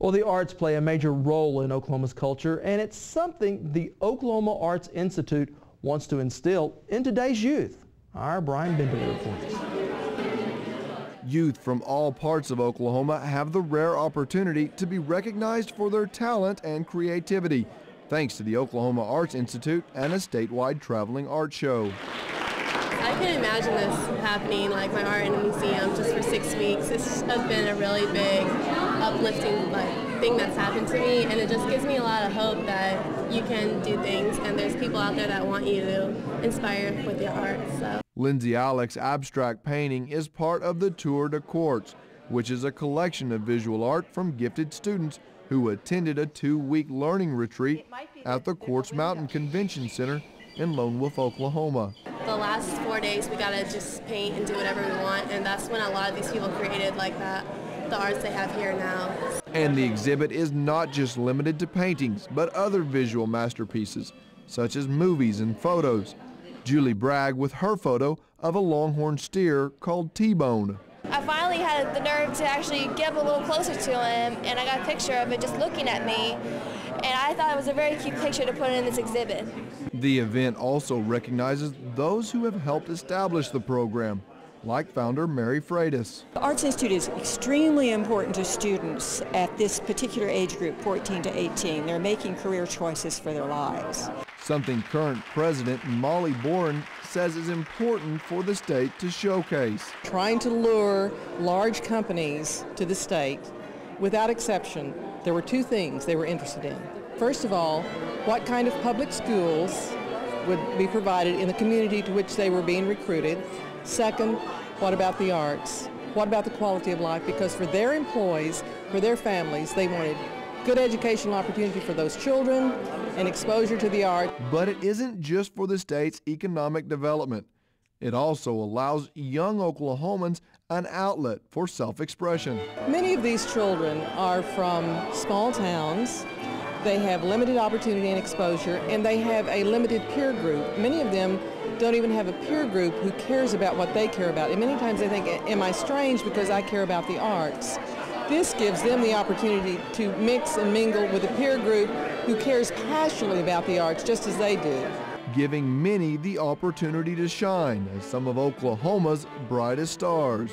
Well, the arts play a major role in Oklahoma's culture, and it's something the Oklahoma Arts Institute wants to instill in today's youth. Our Brian Bender reports. Youth from all parts of Oklahoma have the rare opportunity to be recognized for their talent and creativity, thanks to the Oklahoma Arts Institute and a statewide traveling art show. I can imagine this happening, like my art in a museum, just for 6 weeks. This has been a really big, uplifting thing that's happened to me, and it just gives me a lot of hope that you can do things, and there's people out there that want you to inspire with your art. So. Lindsay Alex abstract painting is part of the Tour de Quartz, which is a collection of visual art from gifted students who attended a 2-week learning retreat at the Quartz Mountain Convention Center in Lone Wolf, Oklahoma. The last 4 days we gotta just paint and do whatever we want, and that's when a lot of these people created like that, the arts they have here now. And the exhibit is not just limited to paintings, but other visual masterpieces, such as movies and photos. Julie Bragg with her photo of a longhorn steer called T-Bone. I finally had the nerve to actually get up a little closer to him, and I got a picture of it just looking at me, and I thought it was a very cute picture to put in this exhibit. The event also recognizes those who have helped establish the program, like founder Mary Freitas. The Arts Institute is extremely important to students at this particular age group, 14 to 18. They're making career choices for their lives. Something current President Molly Boren says is important for the state to showcase. Trying to lure large companies to the state, without exception, there were 2 things they were interested in. First of all, what kind of public schools would be provided in the community to which they were being recruited. Second, what about the arts? What about the quality of life? Because for their employees, for their families, they wanted good educational opportunity for those children and exposure to the art. But it isn't just for the state's economic development. It also allows young Oklahomans an outlet for self-expression. Many of these children are from small towns. They have limited opportunity and exposure, and they have a limited peer group. Many of them don't even have a peer group who cares about what they care about. And many times they think, am I strange because I care about the arts? This gives them the opportunity to mix and mingle with a peer group who cares passionately about the arts just as they do. Giving many the opportunity to shine as some of Oklahoma's brightest stars.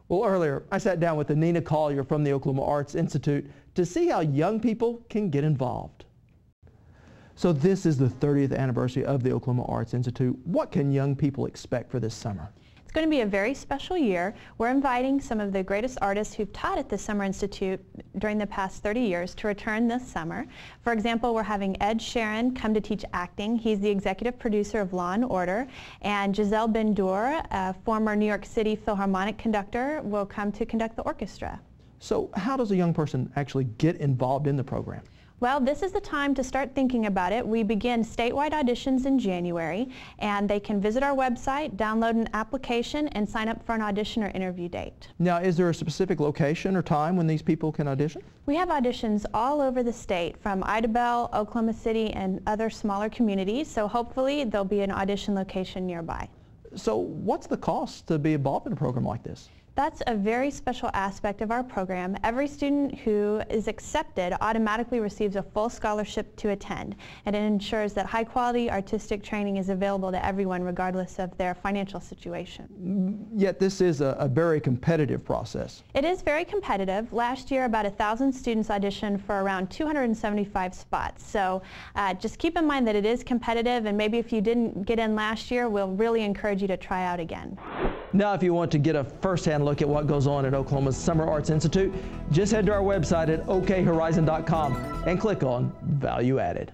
Well, earlier, I sat down with Nina Collier from the Oklahoma Arts Institute to see how young people can get involved. So this is the 30th anniversary of the Oklahoma Arts Institute. What can young people expect for this summer? It's going to be a very special year. We're inviting some of the greatest artists who've taught at the Summer Institute during the past 30 years to return this summer. For example, we're having Ed Sheeran come to teach acting. He's the executive producer of Law & Order. And Giselle Bendour, a former New York City Philharmonic conductor, will come to conduct the orchestra. So how does a young person actually get involved in the program? Well, this is the time to start thinking about it. We begin statewide auditions in January, and they can visit our website, download an application, and sign up for an audition or interview date. Now, is there a specific location or time when these people can audition? We have auditions all over the state, from Idabel, Oklahoma City, and other smaller communities, so hopefully there'll be an audition location nearby. So what's the cost to be involved in a program like this? That's a very special aspect of our program. Every student who is accepted automatically receives a full scholarship to attend, and it ensures that high-quality artistic training is available to everyone regardless of their financial situation. Yet this is a very competitive process. It is very competitive. Last year about 1,000 students auditioned for around 275 spots, so just keep in mind that it is competitive, and maybe if you didn't get in last year, we'll really encourage you to try out again. Now, if you want to get a first-hand look at what goes on at Oklahoma's Summer Arts Institute, just head to our website at okhorizon.com and click on Value Added.